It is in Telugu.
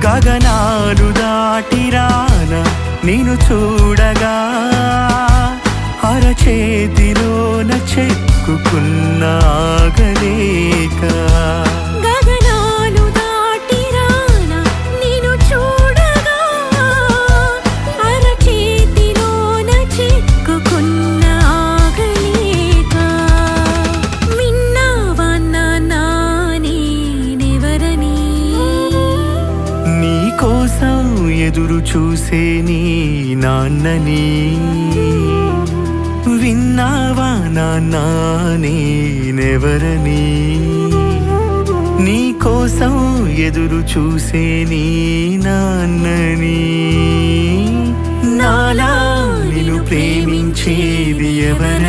గగనాలు దాటిరాన నేను చూడగా అరచేతిలోన చెక్కుకున్న ఆగలేక గగనాలు దాటిరాన నేను చూడగా అరచేతిలోన చెక్కుకున్న ఆగలేక విన్నావా నాన్నా నేనెవరని నీ కోసం ఎదురు చూసే నీ నాన్నని విన్నావా నాన్నా నేనెవరని నీ కోసం ఎదురు చూసే నీ నాన్నని నాలా నిన్ను ప్రేమించేది ఎవరని